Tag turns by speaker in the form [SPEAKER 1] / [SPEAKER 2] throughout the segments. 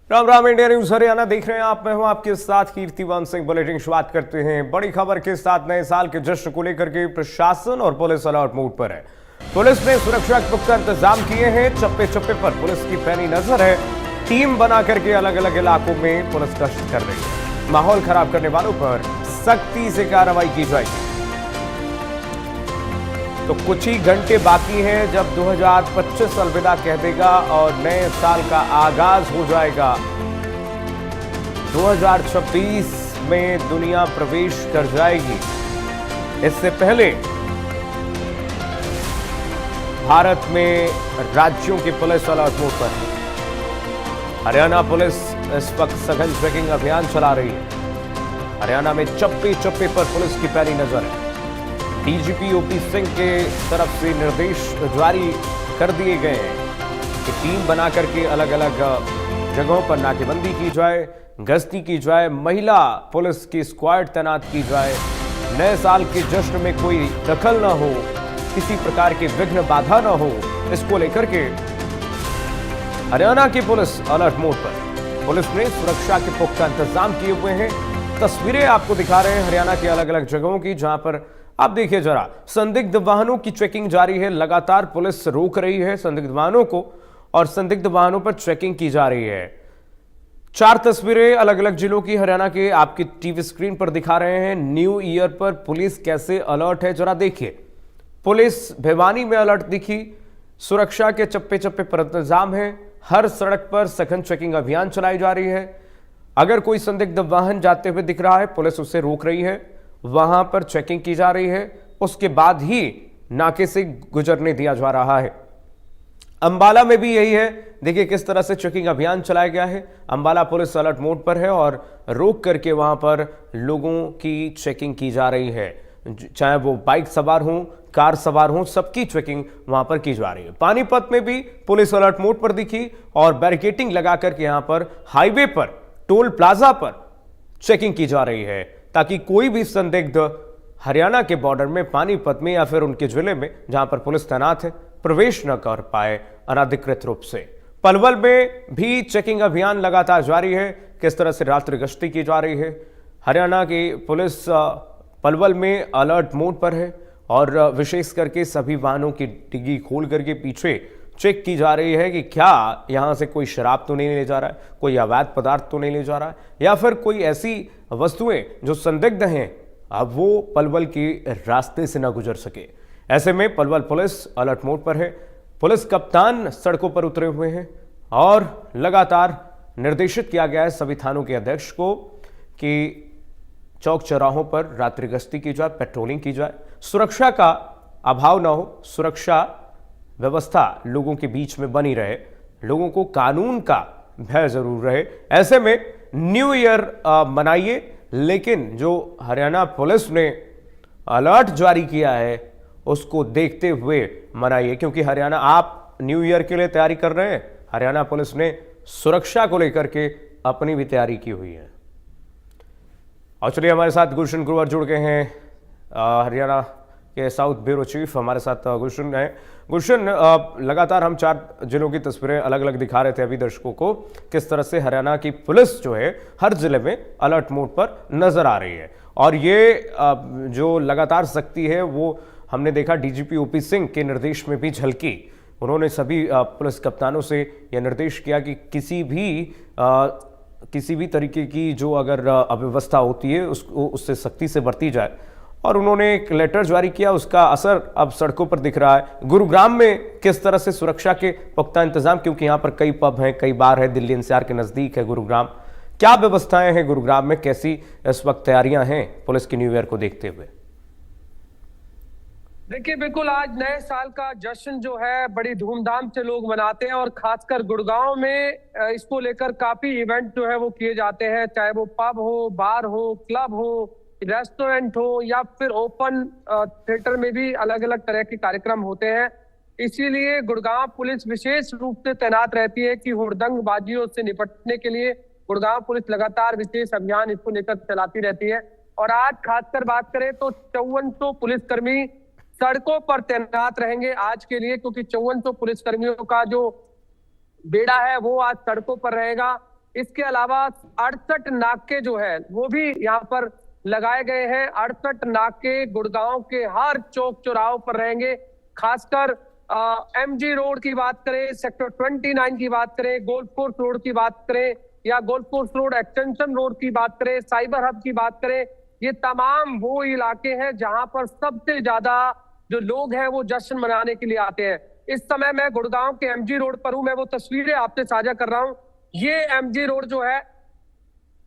[SPEAKER 1] Ram Ram. India news Haryana देख रहे हैं आप। मैं हूं आपके साथ कीर्तिवन सिंह। बुलेटिन शुरुआत करते हैं बड़ी खबर के साथ। नए साल के जश्न को लेकर के प्रशासन और पुलिस अलर्ट मोड पर है। पुलिस ने सुरक्षा के पुख्ता इंतजाम किए हैं। चप्पे चप्पे पर पुलिस की पैनी नजर है। टीम बना करके अलग अलग इलाकों में पुलिस गश्त कर रही है। माहौल खराब करने वालों पर सख्ती से कार्रवाई की जाएगी। तो कुछ ही घंटे बाकी हैं जब 2025 अलविदा कह देगा और नए साल का आगाज हो जाएगा। 2026 में दुनिया प्रवेश कर जाएगी। इससे पहले भारत में राज्यों की पुलिस अलर्ट मोड पर है। हरियाणा पुलिस इस वक्त सघन चेकिंग अभियान चला रही है। हरियाणा में चप्पे चप्पे पर पुलिस की पैनी नजर है। डीजीपी ओपी सिंह के तरफ से निर्देश जारी कर दिए गए हैं कि टीम बना करके अलग अलग जगहों पर नाकेबंदी की जाए, गश्ती की जाए, महिला पुलिस की स्क्वाड तैनात की जाए। नए साल के जश्न में कोई दखल ना हो, किसी प्रकार की विघ्न बाधा ना हो, इसको लेकर के हरियाणा की पुलिस अलर्ट मोड पर। पुलिस ने सुरक्षा के पुख्ता इंतजाम किए हुए हैं। तस्वीरें आपको दिखा रहे हैं हरियाणा की अलग अलग जगहों की, जहां पर आप देखिए जरा, संदिग्ध वाहनों की चेकिंग जारी है। लगातार पुलिस रोक रही है संदिग्ध वाहनों को और संदिग्ध वाहनों पर चेकिंग की जा रही है। 4 तस्वीरें अलग अलग जिलों की हरियाणा के आपकी टीवी स्क्रीन पर दिखा रहे हैं। न्यू ईयर पर पुलिस कैसे अलर्ट है जरा देखिए। पुलिस भिवानी में अलर्ट दिखी। सुरक्षा के चप्पे चप्पे पर इंतजाम है। हर सड़क पर सघन चेकिंग अभियान चलाई जा रही है। अगर कोई संदिग्ध वाहन जाते हुए दिख रहा है, पुलिस उसे रोक रही है, वहां पर चेकिंग की जा रही है। उसके बाद ही नाके से गुजरने दिया जा रहा है। अंबाला में भी यही है। देखिए किस तरह से चेकिंग अभियान चलाया गया है। अंबाला पुलिस अलर्ट मोड पर है और रोक करके वहां पर लोगों की चेकिंग की जा रही है। चाहे वो बाइक सवार हों, कार सवार हों, सबकी चेकिंग वहां पर की जा रही है। पानीपत में भी पुलिस अलर्ट मोड पर दिखी और बैरिकेडिंग लगा करके यहां पर हाईवे पर, टोल प्लाजा पर चेकिंग की जा रही है, ताकि कोई भी संदिग्ध हरियाणा के बॉर्डर में, पानीपत में या फिर उनके जिले में जहां पर पुलिस तैनात है, प्रवेश न कर पाए अनाधिकृत रूप से। पलवल में भी चेकिंग अभियान लगातार जारी है। किस तरह से रात्रि गश्ती की जा रही है। हरियाणा की पुलिस पलवल में अलर्ट मोड पर है और विशेष करके सभी वाहनों की डिग्गी खोल करके पीछे चेक की जा रही है कि क्या यहां से कोई शराब तो नहीं ले जा रहा है, कोई अवैध पदार्थ तो नहीं ले जा रहा है, या फिर कोई ऐसी वस्तुएं जो संदिग्ध हैं अब वो पलवल के रास्ते से ना गुजर सके। ऐसे में पलवल पुलिस अलर्ट मोड पर है। पुलिस कप्तान सड़कों पर उतरे हुए हैं और लगातार निर्देशित किया गया है सभी थानों के अध्यक्ष को कि चौक चौराहों पर रात्रि गश्ती की जाए, पेट्रोलिंग की जाए, सुरक्षा का अभाव ना हो, सुरक्षा व्यवस्था लोगों के बीच में बनी रहे, लोगों को कानून का भय जरूर रहे। ऐसे में न्यू ईयर मनाइए, लेकिन जो हरियाणा पुलिस ने अलर्ट जारी किया है उसको देखते हुए मनाइए, क्योंकि हरियाणा, आप न्यू ईयर के लिए तैयारी कर रहे हैं, हरियाणा पुलिस ने सुरक्षा को लेकर के अपनी भी तैयारी की हुई है। और चलिए हमारे साथ गुलशन ग्रोवर जुड़ गए हैं, हरियाणा के साउथ ब्यूरो चीफ हमारे साथ गुलशन है। गुलशन, लगातार हम 4 जिलों की तस्वीरें अलग अलग दिखा रहे थे अभी दर्शकों को, किस तरह से हरियाणा की पुलिस जो है हर जिले में अलर्ट मोड पर नजर आ रही है। और ये जो लगातार सख्ती है वो हमने देखा डीजीपी ओपी सिंह के निर्देश में भी झलकी। उन्होंने सभी पुलिस कप्तानों से यह निर्देश किया कि किसी भी तरीके की जो अगर अव्यवस्था होती है उससे सख्ती से बरती जाए। और उन्होंने एक लेटर जारी किया, उसका असर अब सड़कों पर दिख रहा है। गुरुग्राम में किस तरह से सुरक्षा के पुख्ता इंतजाम, क्योंकि यहाँ पर कई पब हैं, कई बार है, दिल्ली एनसीआर के नजदीक है गुरुग्राम, क्या व्यवस्थाएं हैं गुरुग्राम में, कैसी इस वक्त तैयारियां हैं पुलिस की न्यू ईयर को देखते हुए?
[SPEAKER 2] देखिए, बिल्कुल आज नए साल का जश्न जो है बड़ी धूमधाम से लोग मनाते हैं और खासकर गुड़गांव में इसको लेकर काफी इवेंट जो है वो किए जाते हैं, चाहे वो पब हो, बार हो, क्लब हो, रेस्टोरेंट हो या फिर ओपन थिएटर में भी अलग अलग तरह के कार्यक्रम होते हैं। इसीलिए गुड़गांव पुलिस विशेष रूप से तैनात रहती है कि हुड़दंगबाजियों से निपटने के लिए गुड़गांव पुलिस लगातार विशेष अभियान इसको लेकर चलाती रहती है। और आज खासकर बात करें तो 5400 पुलिसकर्मी सड़कों पर तैनात रहेंगे आज के लिए, क्योंकि 5400 पुलिसकर्मियों का जो बेड़ा है वो आज सड़कों पर रहेगा। इसके अलावा 68 नाके जो है वो भी यहाँ पर लगाए गए हैं। 68 नाके गुड़गांव के हर चौक चौराहों पर रहेंगे। खासकर एमजी रोड की बात करें, सेक्टर 29 की बात करें, गोल्फ कोर्स रोड की बात करें या golf course road extension road की बात करें, साइबर हब की बात करें, ये तमाम वो इलाके हैं जहां पर सबसे ज्यादा जो लोग हैं वो जश्न मनाने के लिए आते हैं। इस समय मैं गुड़गांव के एमजी रोड पर हूं, मैं वो तस्वीरें आपसे साझा कर रहा हूं। ये एमजी रोड जो है,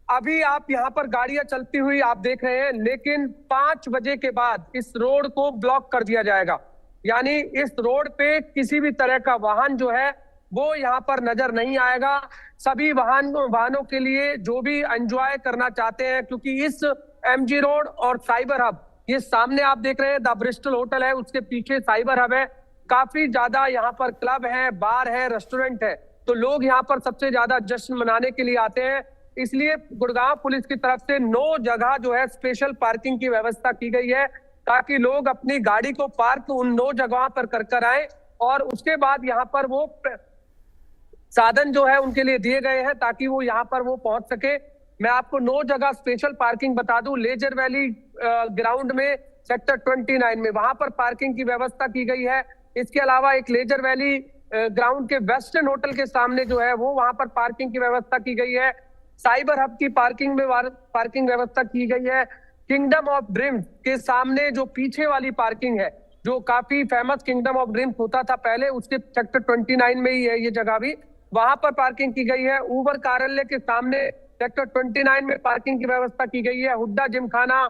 [SPEAKER 2] अभी आप यहाँ पर गाड़ियां चलती हुई आप देख रहे हैं, लेकिन 5 बजे के बाद इस रोड को ब्लॉक कर दिया जाएगा। यानी इस रोड पे किसी भी तरह का वाहन जो है वो यहाँ पर नजर नहीं आएगा। सभी वाहनों के लिए जो भी एंजॉय करना चाहते हैं, क्योंकि इस एमजी रोड और साइबर हब, ये सामने आप देख रहे हैं द ब्रिस्टल होटल है, उसके पीछे साइबर हब है। काफी ज्यादा यहाँ पर क्लब है, बार है, रेस्टोरेंट है, तो लोग यहाँ पर सबसे ज्यादा जश्न मनाने के लिए आते हैं। इसलिए गुड़गांव पुलिस की तरफ से 9 जगह जो है स्पेशल पार्किंग की व्यवस्था की गई है, ताकि लोग अपनी गाड़ी को पार्क उन 9 जगहों पर कर आए और उसके बाद यहाँ पर वो साधन जो है उनके लिए दिए गए हैं ताकि वो यहाँ पर वो पहुंच सके। मैं आपको 9 जगह स्पेशल पार्किंग बता दूं। लेजर वैली ग्राउंड में सेक्टर 29 में वहां पर पार्किंग की व्यवस्था की गई है। इसके अलावा एक लेजर वैली ग्राउंड के वेस्टर्न होटल के सामने जो है वो वहां पर पार्किंग की व्यवस्था की गई है। साइबर हब की पार्किंग में पार्किंग व्यवस्था की गई है। किंगडम ऑफ ड्रीम्स के सामने जो पीछे वाली पार्किंग है, जो काफी फेमस किंगडम ऑफ ड्रीम्स होता था पहले, उसके सेक्टर 29 में ही है ये जगह भी, वहां पर पार्किंग की गई है। उबर कार्यालय के सामने सेक्टर 29 में पार्किंग की व्यवस्था की गई है। हुड्डा जिमखाना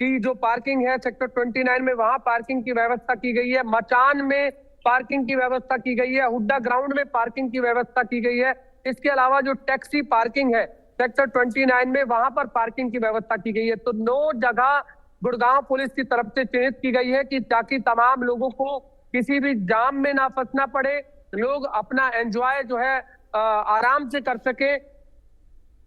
[SPEAKER 2] की जो पार्किंग है सेक्टर 29 में, वहां पार्किंग की व्यवस्था की गई है। मचान में पार्किंग की व्यवस्था की गई है। हुड्डा ग्राउंड में पार्किंग की व्यवस्था की गई है। इसके अलावा जो टैक्सी पार्किंग है सेक्टर 29 में, वहां पर पार्किंग की व्यवस्था की गई है। तो 9 जगह गुड़गांव पुलिस की तरफ से चिन्हित की गई है कि ताकि तमाम लोगों को किसी भी जाम में ना फंसना पड़े, लोग अपना एंजॉय जो है आराम से कर सके।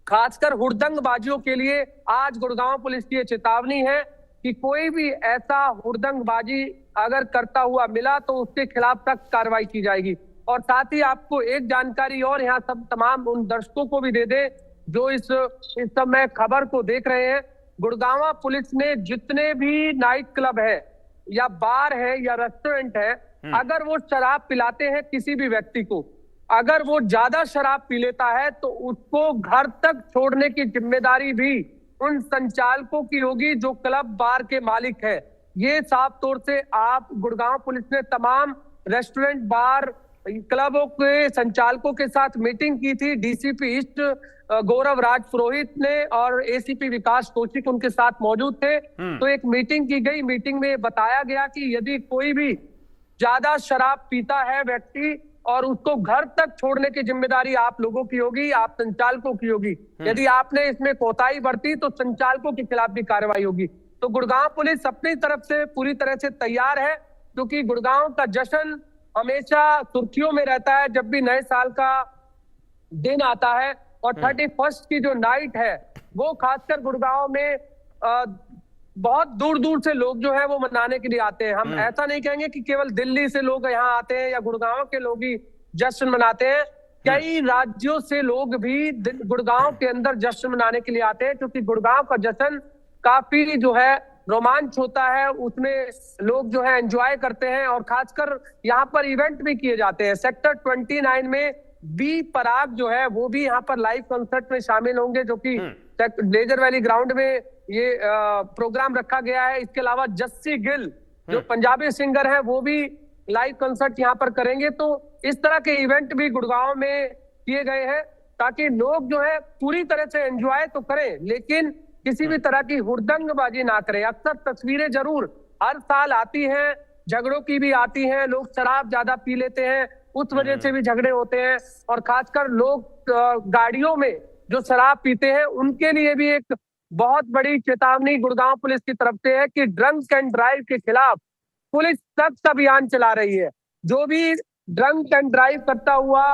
[SPEAKER 2] खासकर हुड़दंगबाजियों के लिए आज गुड़गांव पुलिस की चेतावनी है कि कोई भी ऐसा हुड़दंगबाजी अगर करता हुआ मिला तो उसके खिलाफ सख्त कार्रवाई की जाएगी। और साथ ही आपको एक जानकारी और यहाँ सब तमाम उन दर्शकों को भी दे दे जो इस समय खबर को देख रहे हैं। गुड़गांव पुलिस ने जितने भी नाइट क्लब है या बार है या रेस्टोरेंट है, अगर वो शराब पिलाते हैं किसी भी व्यक्ति को, अगर वो ज्यादा शराब पी लेता है तो उसको घर तक छोड़ने की जिम्मेदारी भी उन संचालकों की होगी जो क्लब बार के मालिक है। ये साफ तौर से आप गुड़गांव पुलिस ने तमाम रेस्टोरेंट बार क्लबों के संचालकों के साथ मीटिंग की थी। डीसीपी ईस्ट गौरव राज पुरोहित ने और एसीपी विकास कौशिक उनके साथ मौजूद थे। तो एक मीटिंग की गई, मीटिंग में बताया गया कि यदि कोई भी ज्यादा शराब पीता है व्यक्ति और उसको घर तक छोड़ने की जिम्मेदारी आप लोगों की होगी, आप संचालकों की होगी। यदि आपने इसमें कोताही बरती तो संचालकों के खिलाफ भी कार्रवाई होगी। तो गुड़गांव पुलिस अपनी तरफ से पूरी तरह से तैयार है, क्योंकि गुड़गांव का जश्न हमेशा सुर्खियों में रहता है जब भी नए साल का दिन आता है। और 31 की जो नाइट है वो खासकर गुड़गांव में बहुत दूर दूर से लोग जो है वो मनाने के लिए आते हैं। हम ऐसा नहीं कहेंगे कि केवल दिल्ली से लोग यहाँ आते हैं या गुड़गांव के लोग ही जश्न मनाते हैं। कई राज्यों से लोग भी गुड़गांव के अंदर जश्न मनाने के लिए आते हैं, क्योंकि गुड़गांव का जश्न काफी जो है रोमांच होता है, उसमें लोग जो है एंजॉय करते हैं और खासकर यहाँ पर इवेंट भी किए जाते हैं। सेक्टर 29 में बी पराग जो है वो भी यहाँ पर लाइव कंसर्ट में शामिल होंगे, जो कि लेजर वैली ग्राउंड में ये प्रोग्राम रखा गया है। इसके अलावा जस्सी गिल जो पंजाबी सिंगर है वो भी लाइव कंसर्ट यहाँ पर करेंगे। तो इस तरह के इवेंट भी गुड़गांव में किए गए हैं ताकि लोग जो है पूरी तरह से एंजॉय तो करें, लेकिन किसी भी तरह की हुड़दंगबाजी ना करें। अक्सर तस्वीरें जरूर हर साल आती हैं, झगड़ों की भी आती हैं, लोग शराब ज्यादा पी लेते हैं, उस वजह से भी झगड़े होते हैं। और खासकर लोग गाड़ियों में जो शराब पीते हैं उनके लिए भी एक बहुत बड़ी चेतावनी गुड़गांव पुलिस की तरफ से है कि ड्रंक एंड ड्राइव के खिलाफ पुलिस सख्त अभियान चला रही है। जो भी ड्रंक एंड ड्राइव करता हुआ,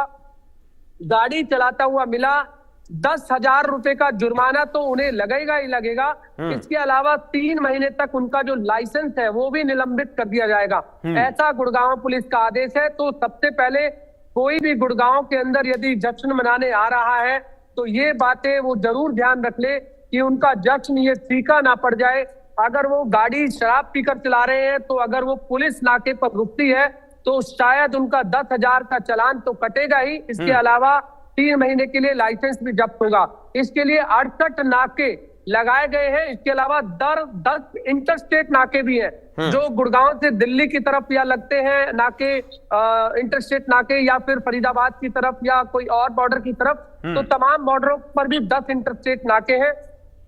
[SPEAKER 2] गाड़ी चलाता हुआ मिला, 10,000 रुपए का जुर्माना तो उन्हें लगेगा ही लगेगा। इसके अलावा 3 महीने तक उनका जो लाइसेंस है वो भी निलंबित कर दिया जाएगा। ऐसा गुड़गांव पुलिस का आदेश है। तो सबसे पहले कोई भी गुड़गांव के अंदर यदि जश्न मनाने आ रहा है तो ये बातें वो जरूर ध्यान रख ले कि उनका जश्न ये फीका ना पड़ जाए। अगर वो गाड़ी शराब पीकर चला रहे हैं तो अगर वो पुलिस नाके पर रुकती है तो शायद उनका 10,000 का चालान तो कटेगा ही, इसके अलावा 3 महीने के लिए लाइसेंस भी जब्त होगा। इसके लिए 68 नाके लगाए गए हैं। इसके अलावा 10 इंटरस्टेट नाके भी हैं जो गुड़गांव से दिल्ली की तरफ या लगते हैं नाके, इंटरस्टेट नाके, या फिर फरीदाबाद की तरफ या कोई और बॉर्डर की तरफ। तो तमाम बॉर्डरों पर भी 10 इंटरस्टेट नाके हैं।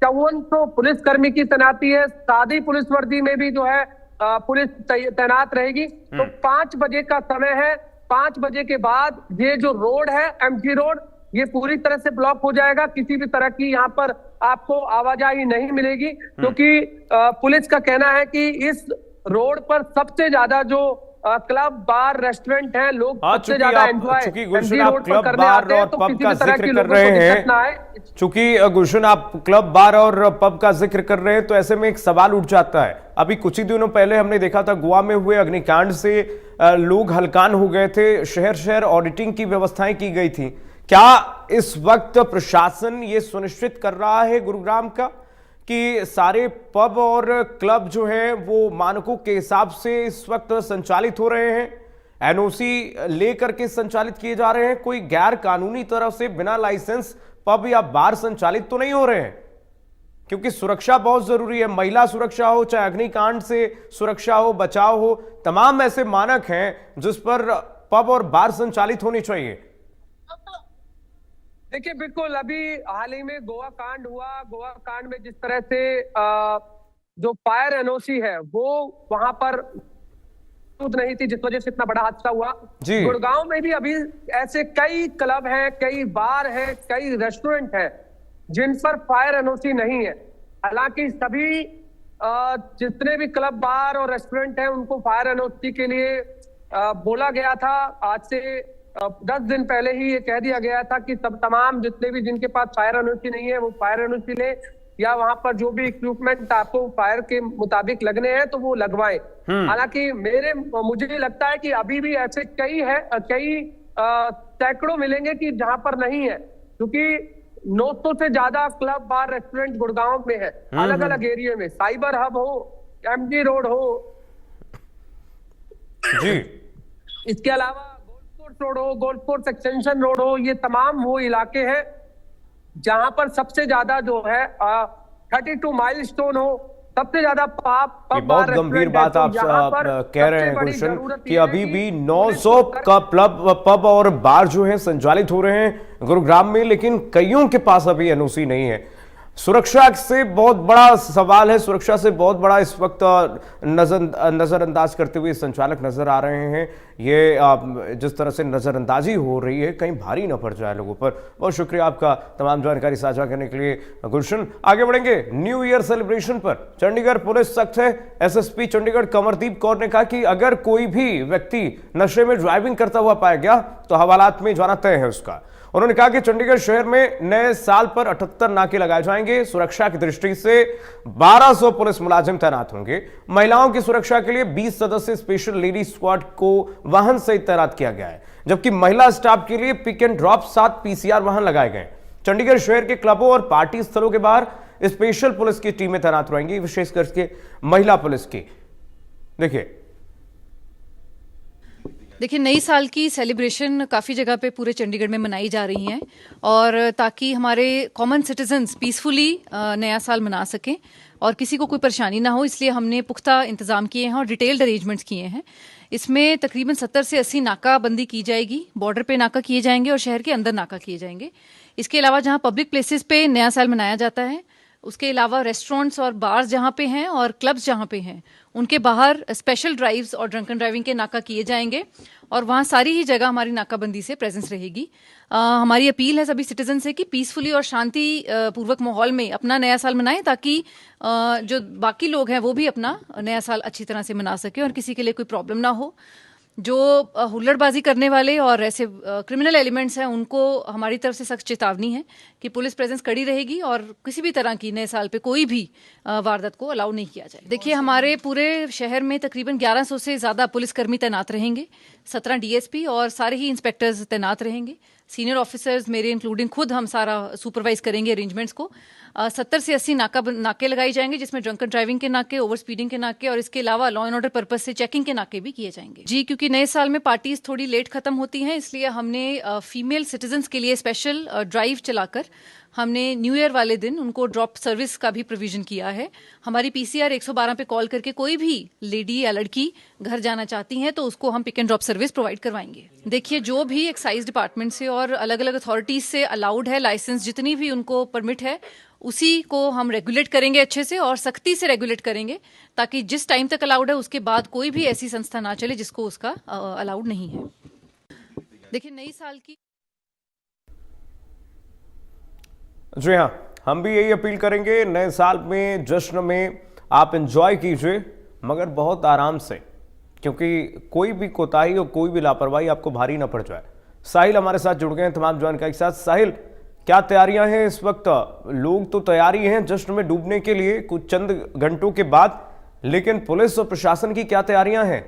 [SPEAKER 2] 5400 पुलिसकर्मी की तैनाती है। सादी पुलिस वर्दी में भी जो है पुलिस तैनात रहेगी। तो 5 बजे का समय है। 5 बजे के बाद ये जो रोड है, एमजी रोड, ये पूरी तरह से ब्लॉक हो जाएगा। किसी भी तरह की यहाँ पर आपको आवाजाही नहीं मिलेगी, क्योंकि पुलिस का कहना है कि इस रोड पर सबसे ज्यादा जो क्लब, बार, रेस्टोरेंट है, लोग सबसे ज्यादा एंजॉय
[SPEAKER 1] गुलशन आप क्लब, बार और पब का जिक्र कर रहे हैं, चूंकि गुलशन आप क्लब, बार और पब का जिक्र कर रहे हैं, तो ऐसे में एक सवाल उठ जाता है। अभी कुछ ही दिनों पहले हमने देखा था गोवा में हुए अग्निकांड से लोग हलकान हो गए थे, शहर शहर ऑडिटिंग की व्यवस्थाएं की गई थी। क्या इस वक्त प्रशासन ये सुनिश्चित कर रहा है गुरुग्राम का कि सारे पब और क्लब जो है वो मानकों के हिसाब से इस वक्त संचालित हो रहे हैं, एनओसी लेकर के संचालित किए जा रहे हैं, कोई गैर कानूनी तरह से बिना लाइसेंस पब या बार संचालित तो नहीं हो रहे हैं? क्योंकि सुरक्षा बहुत जरूरी है, महिला सुरक्षा हो, चाहे अग्निकांड से सुरक्षा हो, बचाव हो, तमाम ऐसे मानक हैं जिस पर पब और बार संचालित होनी चाहिए।
[SPEAKER 2] देखिए, बिल्कुल अभी हाल ही में गोवा कांड हुआ। गोवा कांड में जिस तरह से जो फायर एनओसी है वो वहां पर नहीं थी, जिस वजह से इतना बड़ा हादसा हुआ। गुड़गांव में भी अभी ऐसे कई क्लब हैं, कई बार हैं, कई रेस्टोरेंट हैं जिन पर फायर एनओसी नहीं है। हालांकि सभी जितने भी क्लब, बार और रेस्टोरेंट हैं उनको फायर एनओसी के लिए बोला गया था। आज से 10 दिन पहले ही ये कह दिया गया था कि तमाम जितने भी जिनके पास फायर एनओसी नहीं है वो फायर एनओसी ले, या वहां पर जो भी इक्विपमेंट आपको फायर के मुताबिक लगने हैं तो वो लगवाएं। हालांकि मुझे लगता है कि अभी भी ऐसे कई सैकड़ों मिलेंगे कि जहां पर नहीं है, क्योंकि 900 से ज्यादा क्लब, बार, रेस्टोरेंट गुड़गांव में है, अलग अलग एरिया में। साइबर हब हो, एमजी रोड हो जी, इसके अलावा रोड हो, गोल्फ कोर्स एक्सटेंशन रोड हो, ये तमाम वो इलाके हैं जहां पर सबसे ज्यादा जो है 32 माइलस्टोन हो, सबसे ज्यादा
[SPEAKER 1] बहुत गंभीर बात आप कह रहे हैं गुलशन कि अभी भी 900 का पब और बार जो है संचालित हो रहे हैं गुरुग्राम में, लेकिन कईयों के पास अभी एनओसी नहीं है। सुरक्षा से बहुत बड़ा सवाल है, सुरक्षा से बहुत बड़ा इस वक्त नजरअंदाज करते हुए संचालक नजर आ रहे हैं। ये जिस तरह से नजरअंदाजी हो रही है कहीं भारी ना पड़ जाए लोगों पर। बहुत शुक्रिया आपका तमाम जानकारी साझा करने के लिए गुलशन। आगे बढ़ेंगे न्यू ईयर सेलिब्रेशन पर। चंडीगढ़ पुलिस सख्त है। एसएसपी चंडीगढ़ कमरदीप कौर ने कहा कि अगर कोई भी व्यक्ति नशे में ड्राइविंग करता हुआ पाया गया तो हवालात में जाना तय है उसका। उन्होंने कहा कि चंडीगढ़ शहर में नए साल पर 78 नाके लगाए जाएंगे। सुरक्षा की दृष्टि से 1200 पुलिस मुलाजिम तैनात होंगे। महिलाओं की सुरक्षा के लिए 20 सदस्य स्पेशल लेडी स्क्वाड को वाहन सहित तैनात किया गया है, जबकि महिला स्टाफ के लिए पिक एंड ड्रॉप 7 पीसीआर वाहन लगाए गए। चंडीगढ़ शहर के क्लबों और पार्टी स्थलों के बाहर स्पेशल पुलिस की टीमें तैनात रहेंगी, विशेष करके महिला पुलिस की।
[SPEAKER 3] देखिए, नई साल की सेलिब्रेशन काफ़ी जगह पे पूरे चंडीगढ़ में मनाई जा रही हैं, और ताकि हमारे कॉमन सिटीजन्स पीसफुली नया साल मना सकें और किसी को कोई परेशानी ना हो, इसलिए हमने पुख्ता इंतजाम किए हैं और डिटेल्ड अरेंजमेंट्स किए हैं। इसमें तकरीबन 70 से 80 नाकाबंदी की जाएगी, बॉर्डर पे नाका किए जाएंगे और शहर के अंदर नाका किए जाएंगे। इसके अलावा जहाँ पब्लिक प्लेसेस पे नया साल मनाया जाता है, उसके अलावा रेस्टोरेंट्स और बार्स जहाँ पे हैं और क्लब्स जहाँ पे हैं, उनके बाहर स्पेशल ड्राइव्स और ड्रंकन ड्राइविंग के नाका किए जाएंगे, और वहाँ सारी ही जगह हमारी नाकाबंदी से प्रेजेंस रहेगी। हमारी अपील है सभी सिटीजन से कि पीसफुली और शांति पूर्वक माहौल में अपना नया साल मनाएं, ताकि जो बाकी लोग हैं वो भी अपना नया साल अच्छी तरह से मना सकें और किसी के लिए कोई प्रॉब्लम ना हो। जो हुल्लड़बाजी करने वाले और ऐसे क्रिमिनल एलिमेंट्स हैं, उनको हमारी तरफ से सख्त चेतावनी है कि पुलिस प्रेजेंस कड़ी रहेगी और किसी भी तरह की नए साल पे कोई भी वारदात को अलाउ नहीं किया जाए। देखिए, हमारे पूरे शहर में तकरीबन 1100 से ज़्यादा पुलिसकर्मी तैनात रहेंगे, 17 डीएसपी और सारे ही इंस्पेक्टर्स तैनात रहेंगे। सीनियर ऑफिसर्स मेरे इंक्लूडिंग खुद हम सारा सुपरवाइज करेंगे अरेंजमेंट्स को। 70 से 80 नाके लगाए जाएंगे, जिसमें ड्रंकन ड्राइविंग के नाके, ओवर स्पीडिंग के नाके और इसके अलावा लॉ एंड ऑर्डर पर्पस से चेकिंग के नाके भी किए जाएंगे। जी, क्योंकि नए साल में पार्टीज थोड़ी लेट खत्म होती हैं, इसलिए हमने फीमेल सिटीजन्स के लिए स्पेशल ड्राइव चलाकर हमने न्यू ईयर वाले दिन उनको ड्रॉप सर्विस का भी प्रोविजन किया है। हमारी पीसीआर 112 पे कॉल करके कोई भी लेडी या लड़की घर जाना चाहती हैं तो उसको हम pick and drop service provide करवाएंगे। देखिए, जो भी एक्साइज डिपार्टमेंट से और अलग अलग अथॉरिटीज से अलाउड है लाइसेंस, जितनी भी उनको परमिट है, उसी को हम रेगुलेट करेंगे अच्छे से और सख्ती से रेगुलेट करेंगे, ताकि जिस टाइम तक अलाउड है उसके बाद कोई भी ऐसी संस्था ना चले जिसको उसका अलाउड नहीं है। देखिए, नई साल की
[SPEAKER 1] जी हाँ, हम भी यही अपील करेंगे, नए साल में जश्न में आप एंजॉय कीजिए, मगर बहुत आराम से, क्योंकि कोई भी कोताही और कोई भी लापरवाही आपको भारी ना पड़ जाए। साहिल हमारे साथ जुड़ गए हैं तमाम जानकारी के साथ। साहिल, क्या तैयारियां हैं इस वक्त? लोग तो तैयारी हैं जश्न में डूबने के लिए कुछ चंद घंटों के बाद, लेकिन पुलिस और प्रशासन की क्या तैयारियां हैं?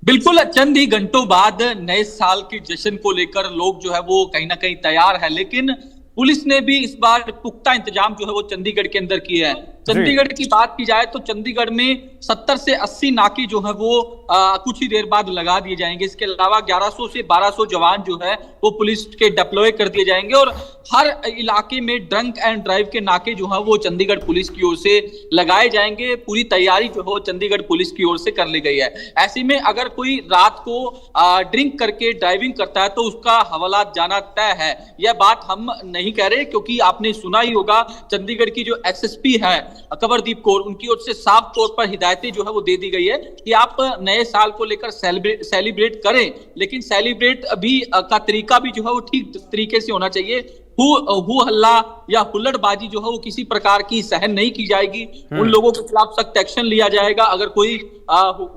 [SPEAKER 4] बिल्कुल, चंद ही घंटों बाद नए साल के जश्न को लेकर लोग जो है वो कहीं ना कहीं तैयार है, लेकिन पुलिस ने भी इस बार पुख्ता इंतजाम जो है वो चंडीगढ़ के अंदर किए हैं। चंडीगढ़ की बात की जाए तो चंडीगढ़ में 70 से 80 नाके जो है वो कुछ ही देर बाद लगा दिए जाएंगे। इसके अलावा 1100 से 1200 जवान जो है वो पुलिस के डिप्लॉय कर दिए जाएंगे और हर इलाके में ड्रंक एंड ड्राइव के नाके जो है वो चंडीगढ़ पुलिस की ओर से लगाए जाएंगे। पूरी तैयारी जो है वो चंडीगढ़ पुलिस की ओर से कर ली गई है। ऐसे में अगर कोई रात को ड्रिंक करके ड्राइविंग करता है तो उसका हवालात जाना तय है। यह बात हम नहीं कह रहे, क्योंकि आपने सुना ही होगा चंडीगढ़ की जो एसएसपी है कंवरदीप कौर, उनकी ओर से साफ तौर पर हिदायतें जो है वो दे दी गई है कि आप नए साल को लेकर सेलिब्रेट करें, लेकिन सेलिब्रेट अभी का तरीका भी जो है वो ठीक तरीके से होना चाहिए। हु हल्ला या हुल्लड़बाजी जो है वो किसी प्रकार की सहन नहीं की जाएगी। उन लोगों के खिलाफ सख्त एक्शन लिया जाएगा अगर कोई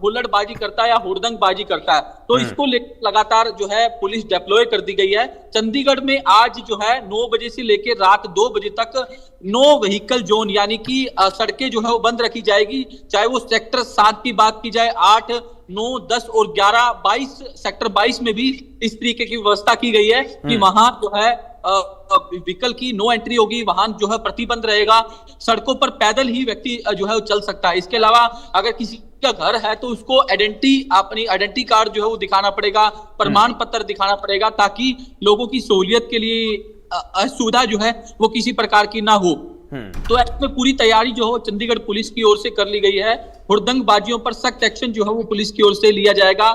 [SPEAKER 4] हुल्लड़बाजी करता है या हुड़दंगबाजी करता है। तो इसको लेकर लगातार जो है पुलिस डिप्लॉय कर दी गई है। चंडीगढ़ में आज जो है 9 बजे से लेकर रात 2 बजे तक नो व्हीकल जोन, यानी कि सड़कें जो है वो बंद रखी जाएगी। चाहे वो सेक्टर 7 की बात की जाए, 8, 9, 10 और 11, 22, सेक्टर 22 में भी इस तरीके की व्यवस्था की गई है कि वहां जो है व्हीकल की नो एंट्री होगी, वाहन जो है प्रतिबंध रहेगा, सड़कों पर पैदल ही व्यक्ति जो है वो चल सकता है। इसके अलावा अगर किसी का घर है तो उसको अपनी आइडेंटिटी कार्ड जो है वो दिखाना पड़ेगा, प्रमाण पत्र दिखाना पड़ेगा, ताकि लोगों की सहूलियत के लिए असुविधा जो है वो किसी प्रकार की ना हो। तो ऐसे में पूरी तैयारी जो है चंडीगढ़ पुलिस की ओर से कर ली गई है। हुड़दंगबाजियों पर सख्त एक्शन जो है वो पुलिस की ओर से लिया जाएगा।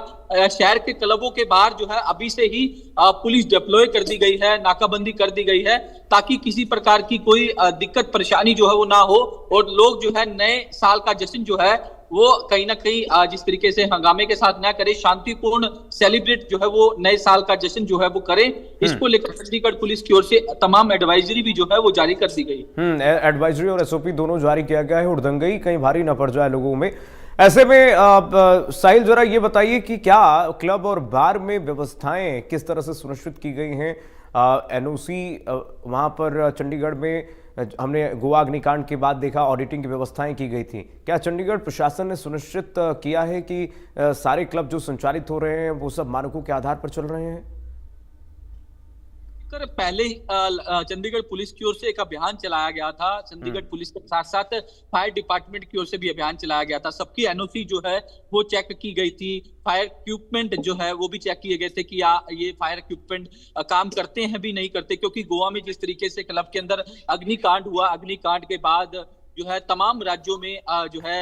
[SPEAKER 4] शहर के क्लबों के बाहर जो है अभी से ही पुलिस डिप्लॉय कर दी गई है, नाकाबंदी कर दी गई है, ताकि किसी प्रकार की कोई दिक्कत परेशानी जो है वो ना हो और लोग जो है नए साल का जश्न जो है वो कहीं ना कहीं जिस तरीके से हंगामे के साथ ना करे, शांतिपूर्ण सेलिब्रेट जो है वो नए साल का जश्न जो है वो करें। इसको लेकर चंडीगढ़ पुलिस की ओर से तमाम एडवाइजरी भी जो है वो जारी कर दी गई।
[SPEAKER 1] एडवाइजरी और एसओपी दोनों जारी किया गया है, हुड़दंगई कहीं भारी ना पड़ जाए लोगों में। ऐसे में साहिल, जरा ये बताइए कि क्या क्लब और बार में व्यवस्थाएं किस तरह से सुनिश्चित की गई हैं? एनओसी वहां पर चंडीगढ़ में हमने गोवा अग्निकांड के बाद देखा ऑडिटिंग की व्यवस्थाएं की गई थी। क्या चंडीगढ़ प्रशासन ने सुनिश्चित किया है कि सारे क्लब जो संचालित हो रहे हैं वो सब मानकों के आधार पर चल रहे हैं?
[SPEAKER 4] पहले चंडीगढ़ पुलिस की ओर से एक अभियान चलाया गया था। चंडीगढ़ पुलिस के साथ साथ फायर डिपार्टमेंट की ओर से भी अभियान चलाया गया था। सबकी एनओसी जो है वो चेक की गई थी। फायर इक्विपमेंट जो है वो भी चेक किए गए थे कि ये फायर इक्विपमेंट काम करते हैं भी नहीं करते, क्योंकि गोवा में जिस तरीके से क्लब के अंदर अग्निकांड हुआ, अग्निकांड के बाद जो है तमाम राज्यों में जो है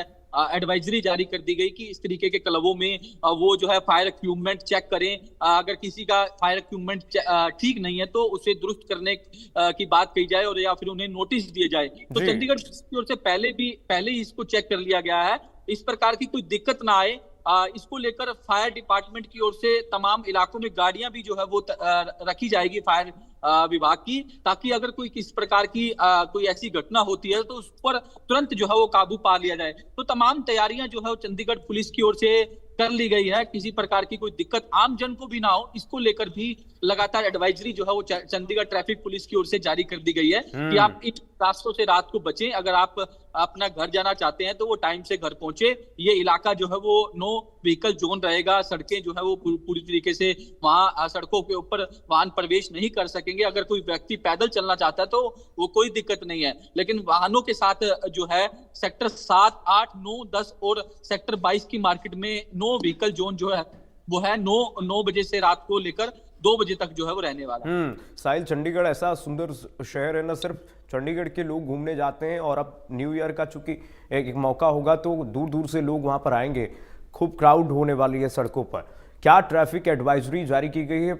[SPEAKER 4] एडवाइजरी जारी कर दी गई कि इस तरीके के क्लबों में वो जो है फायर इक्विपमेंट चेक करें। अगर किसी का फायर इक्विपमेंट ठीक नहीं है तो उसे दुरुस्त करने की बात कही जाए और या फिर उन्हें नोटिस दिए जाए। तो चंडीगढ़ की ओर से पहले ही इसको चेक कर लिया गया है, इस प्रकार की कोई दिक्कत ना आए। इसको लेकर फायर डिपार्टमेंट की ओर से तमाम इलाकों में गाड़ियां भी जो है वो रखी जाएगी फायर विभाग की, ताकि अगर कोई किस प्रकार की कोई ऐसी घटना होती है तो उस पर तुरंत जो है वो काबू पा लिया जाए। तो तमाम तैयारियां जो है वो चंडीगढ़ पुलिस की ओर से कर ली गई है, किसी प्रकार की कोई दिक्कत आम जन को भी ना हो, इसको लेकर भी लगातार एडवाइजरी जो है वो चंडीगढ़ ट्रैफिक पुलिस की ओर से जारी कर दी गई है कि आप इन रास्तों से रात को बचें। अगर आप अपना घर जाना चाहते हैं तो वो टाइम से घर पहुंचे। ये इलाका जो है वो नो व्हीकल जोन रहेगा। सड़कें जो है वो पूरी तरीके से वहां सड़कों के ऊपर वाहन प्रवेश नहीं कर सकेंगे। अगर कोई व्यक्ति पैदल चलना चाहता है तो वो कोई दिक्कत नहीं है, लेकिन वाहनों के साथ जो है सेक्टर 7, 8, 9, 10 और सेक्टर 22 की मार्केट में नो व्हीकल जोन जो है वो है 9 बजे से रात को लेकर 2 बजे तक जो है वो रहने वाला है।
[SPEAKER 1] साहिल, चंडीगढ़ ऐसा सुंदर शहर है, न सिर्फ चंडीगढ़ के लोग घूमने जाते हैं और अब न्यू ईयर का चूंकि एक मौका होगा तो दूर दूर से लोग वहां पर आएंगे, खूब क्राउड होने वाली है सड़कों पर। क्या ट्रैफिक एडवाइजरी जारी की गई है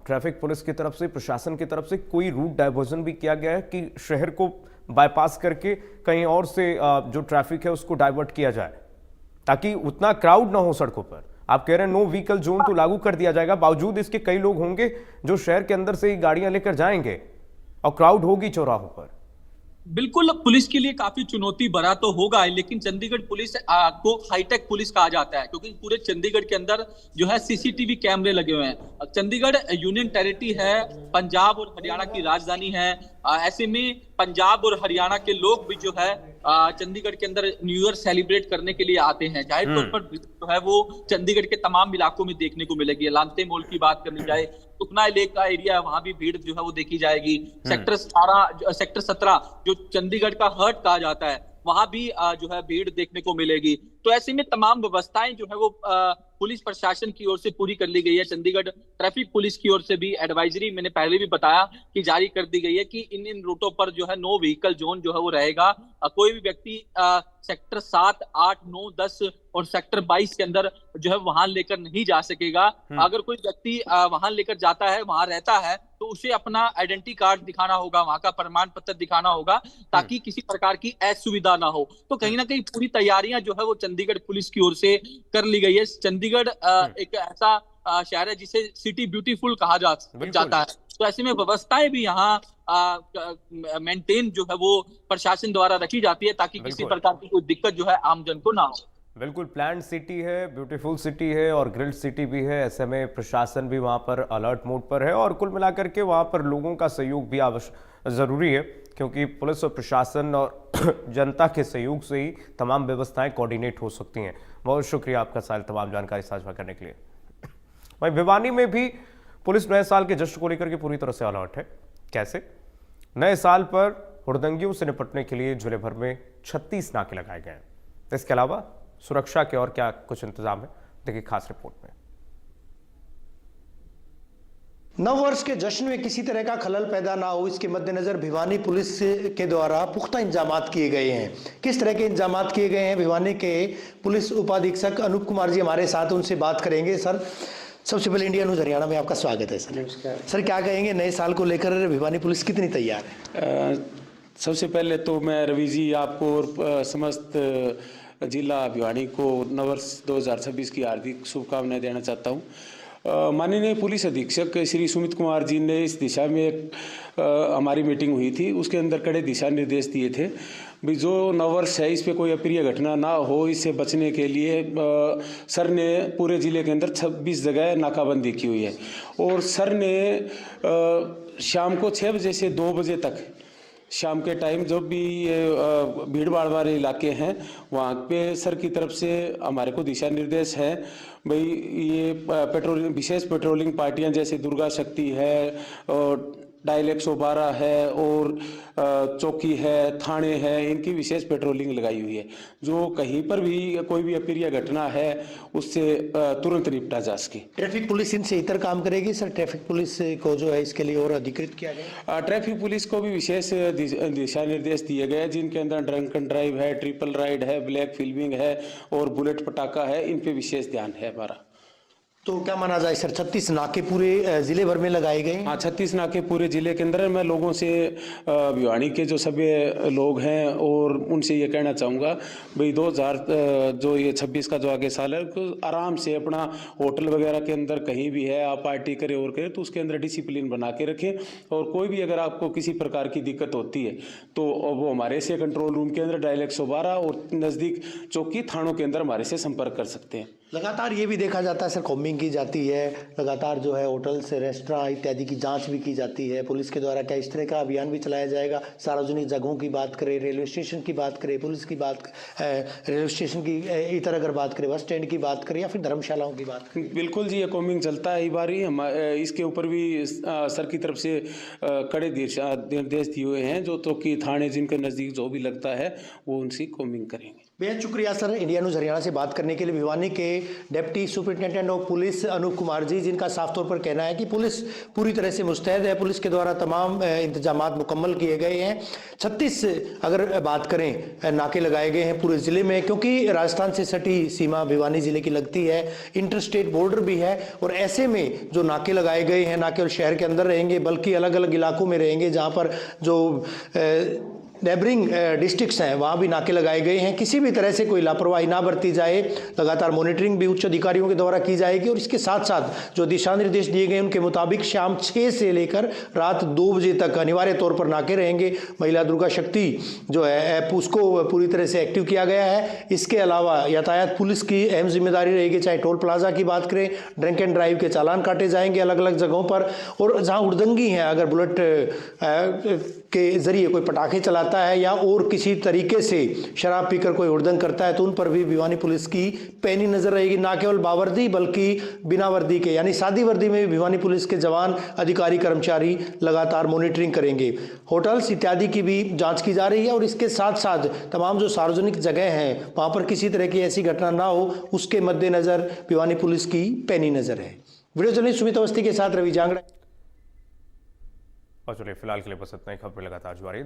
[SPEAKER 1] ट्रैफिक पुलिस की तरफ से, प्रशासन की तरफ से? कोई रूट डाइवर्जन भी किया गया है कि शहर को बाईपास करके कहीं और से जो ट्रैफिक है उसको डाइवर्ट किया जाए ताकि उतना क्राउड ना हो सड़कों पर? आप कह रहे हैं नो व्हीकल जोन तो लागू कर दिया जाएगा, बावजूद इसके कई लोग होंगे जो शहर के अंदर से ही गाड़ियां लेकर जाएंगे और क्राउड होगी चौराहों पर।
[SPEAKER 4] बिल्कुल, पुलिस के लिए काफी चुनौती भरा तो होगा, लेकिन चंडीगढ़ पुलिस को हाईटेक पुलिस कहा जाता है क्योंकि पूरे चंडीगढ़ के अंदर जो है सीसीटीवी कैमरे लगे हुए हैं। चंडीगढ़ यूनियन टेरिटरी है, पंजाब और हरियाणा की राजधानी है। ऐसे में पंजाब और हरियाणा के लोग भी जो है चंडीगढ़ के अंदर न्यू ईयर सेलिब्रेट करने के लिए आते हैं। जाहिर तौर पर जो है वो चंडीगढ़ के तमाम इलाकों में देखने को मिलेगी। लांते मॉल की बात करनी जाए, सुखना लेक का एरिया है, वहां भी भीड़ जो है वो देखी जाएगी। सेक्टर 17 जो चंडीगढ़ का हर्ट कहा जाता है, वहां भी जो है भीड़ देखने को मिलेगी। तो ऐसे में तमाम व्यवस्थाएं जो है वो पुलिस प्रशासन की ओर से पूरी कर ली गई है। चंडीगढ़ ट्रैफिक पुलिस की ओर से भी एडवाइजरी मैंने पहले भी बताया कि जारी कर दी गई है कि इन रूटों पर जो है नो व्हीकल जोन जो है वो रहेगा। कोई भी व्यक्ति सेक्टर 7, 8, 9, 10 और सेक्टर 22 के अंदर जो है वाहन लेकर नहीं जा सकेगा। अगर कोई व्यक्ति वाहन लेकर जाता है, वहां रहता है, तो उसे अपना आइडेंटिटी कार्ड दिखाना होगा, वहां का प्रमाण पत्र दिखाना होगा ताकि किसी प्रकार की असुविधा ना हो। तो कहीं ना कहीं पूरी तैयारियां जो है वो चंडीगढ़ पुलिस की ओर से कर ली गई है। चंडीगढ़ एक ऐसा शहर है जिसे सिटी ब्यूटीफुल कहा जाता है, तो ऐसे में व्यवस्थाएं भी यहाँ मेंटेन जो है वो प्रशासन द्वारा रखी जाती है ताकि किसी प्रकार की कोई दिक्कत जो है आमजन को ना हो।
[SPEAKER 1] बिल्कुल, प्लान्ड सिटी है, ब्यूटीफुल सिटी है और ग्रिल्ड सिटी भी है। ऐसे में प्रशासन भी वहां पर अलर्ट मोड पर है और कुल मिलाकर के वहां पर लोगों का सहयोग भी जरूरी है क्योंकि पुलिस और प्रशासन और जनता के सहयोग से ही तमाम व्यवस्थाएं कोऑर्डिनेट हो सकती हैं। बहुत शुक्रिया आपका साहिल, तमाम जानकारी साझा करने के लिए। वहीं भिवानी में भी पुलिस नए साल के जश्न को लेकर के पूरी तरह से अलर्ट है। कैसे? नए साल पर हुड़दंगियों से निपटने के लिए जिले भर में 36 नाके लगाए गए हैं। इसके अलावा सुरक्षा के और क्या कुछ इंतजाम है, देखिए खास रिपोर्ट में।
[SPEAKER 5] नव वर्ष के जश्न में किसी तरह का खलल पैदा ना हो, इसके मद्देनजर भिवानी पुलिस के द्वारा पुख्ता इंतजामात किए गए हैं। किस तरह के इंतजामात किए गए हैं, भिवानी के पुलिस उपाधीक्षक अनूप कुमार जी हमारे साथ, उनसे बात करेंगे। सर, सबसे पहले इंडिया न्यूज़ हरियाणा में आपका स्वागत है। सर, नमस्कार। सर, क्या कहेंगे, नए साल को लेकर भिवानी पुलिस कितनी तैयार है?
[SPEAKER 6] सबसे पहले तो मैं रवि जी आपको और समस्त जिला भिवानी को नववर्ष 2026 की हार्दिक शुभकामनाएं देना चाहता हूं। माननीय पुलिस अधीक्षक श्री सुमित कुमार जी ने इस दिशा में एक हमारी मीटिंग हुई थी, उसके अंदर कड़े दिशा निर्देश दिए थे भी जो नववर्ष है इस पे कोई अप्रिय घटना ना हो, इससे बचने के लिए सर ने पूरे ज़िले के अंदर 26 जगह नाकाबंदी की हुई है और सर ने शाम को 6 बजे से 2 बजे तक शाम के टाइम जो भी भीड़ भाड़ वाले इलाके हैं वहाँ पे सर की तरफ से हमारे को दिशा निर्देश है भाई ये पेट्रोलिंग विशेष पेट्रोलिंग पार्टियां जैसे दुर्गा शक्ति है और डायल 112 है और चौकी है, थाने है, इनकी विशेष पेट्रोलिंग लगाई हुई है। जो कहीं पर भी कोई भी अप्रिय घटना है उससे तुरंत निपटा जा सके।
[SPEAKER 5] ट्रैफिक पुलिस इनसे इतर काम करेगी सर? ट्रैफिक पुलिस को जो है इसके लिए और अधिकृत किया गया?
[SPEAKER 6] ट्रैफिक पुलिस को भी विशेष दिशा निर्देश दिए गए जिनके अंदर ड्रंक एंड ड्राइव है, ट्रिपल राइड है, ब्लैक फिल्मिंग है और बुलेट पटाखा है, इन पे विशेष ध्यान है हमारा।
[SPEAKER 5] तो क्या माना जाए सर, 36 नाके पूरे जिले भर में लगाए गए हैं?
[SPEAKER 6] हाँ, 36 नाके पूरे जिले के अंदर है। मैं लोगों से भिवानी के जो सभी लोग हैं और उनसे ये कहना चाहूँगा भाई 2026 का जो आगे साल है उसको आराम से अपना होटल वगैरह के अंदर कहीं भी है आप पार्टी करें और करें तो उसके अंदर डिसिप्लिन बना के रखें। और कोई भी अगर आपको किसी प्रकार की दिक्कत होती है तो वो हमारे से कंट्रोल रूम के अंदर डायल 112 और नज़दीक चौकी थानों के अंदर हमारे से संपर्क कर सकते हैं।
[SPEAKER 5] लगातार ये भी देखा जाता है सर, कॉम्बिंग की जाती है, लगातार जो है होटल से रेस्टोरेंट इत्यादि की जांच भी की जाती है पुलिस के द्वारा। क्या इस तरह का अभियान भी चलाया जाएगा? सार्वजनिक जगहों की बात करें, रेलवे स्टेशन की बात करें, पुलिस की बात, रेलवे स्टेशन की इतर अगर बात करें, बस स्टैंड की बात करें या फिर धर्मशालाओं की बात करें?
[SPEAKER 6] बिल्कुल जी, ये कॉम्बिंग चलता है। बार ही हम इसके ऊपर भी सर की तरफ से कड़े निर्देश दिए हुए हैं जो तो कि थाने जिनके नज़दीक जो भी लगता है वो उनसी कॉम्बिंग करेंगे।
[SPEAKER 5] बेहद शुक्रिया सर इंडिया न्यूज़ हरियाणा से बात करने के लिए। भिवानी के deputy superintendent of police Anup Kumar ji, जिनका साफ तौर पर कहना है कि पुलिस पूरी तरह से मुस्तैद है, पुलिस के द्वारा तमाम इंतजामात मुकम्मल किए गए हैं। 36 अगर बात करें नाके लगाए गए हैं पूरे ज़िले में, क्योंकि राजस्थान से सटी सीमा भिवानी ज़िले की लगती है, इंटर स्टेट बॉर्डर भी है। और ऐसे में जो नाके लगाए गए हैं ना केवल शहर के अंदर रहेंगे बल्कि अलग अलग इलाकों में रहेंगे जहाँ पर जो नेबरिंग डिस्ट्रिक्ट्स हैं वहाँ भी नाके लगाए गए हैं। किसी भी तरह से कोई लापरवाही ना बरती जाए, लगातार मॉनिटरिंग भी उच्च अधिकारियों के द्वारा की जाएगी। और इसके साथ साथ जो दिशा निर्देश दिए गए उनके मुताबिक शाम 6 से लेकर रात 2 बजे तक अनिवार्य तौर पर नाके रहेंगे। महिला दुर्गा शक्ति जो है ऐप उसको पूरी तरह से एक्टिव किया गया है। इसके अलावा यातायात पुलिस की अहम जिम्मेदारी रहेगी, चाहे टोल प्लाजा की बात करें, ड्रिंक एंड ड्राइव के चालान काटे जाएंगे अलग अलग जगहों पर। और जहाँ उड़दंगी हैं, अगर बुलेट के जरिए कोई पटाखे चलाता है या और किसी तरीके से शराब पीकर कोई हुड़दंग करता है तो उन पर भी भिवानी पुलिस की पैनी नजर रहेगी। ना केवल बावर्दी बल्कि बिना वर्दी के यानी सादी वर्दी में भी भिवानी पुलिस के जवान, अधिकारी, कर्मचारी लगातार मॉनिटरिंग करेंगे। होटल्स इत्यादि की भी जांच की जा रही है और इसके साथ साथ तमाम जो सार्वजनिक जगह हैं वहां पर किसी तरह की ऐसी घटना ना हो उसके मद्देनजर भिवानी पुलिस की पैनी नजर है। वीडियो जर्नलिस्ट सुमित अवस्थी के साथ रवि जांगड़ा।
[SPEAKER 1] और चलिए फिलहाल के लिए बस इतना ही। खबर लगातार जारी है।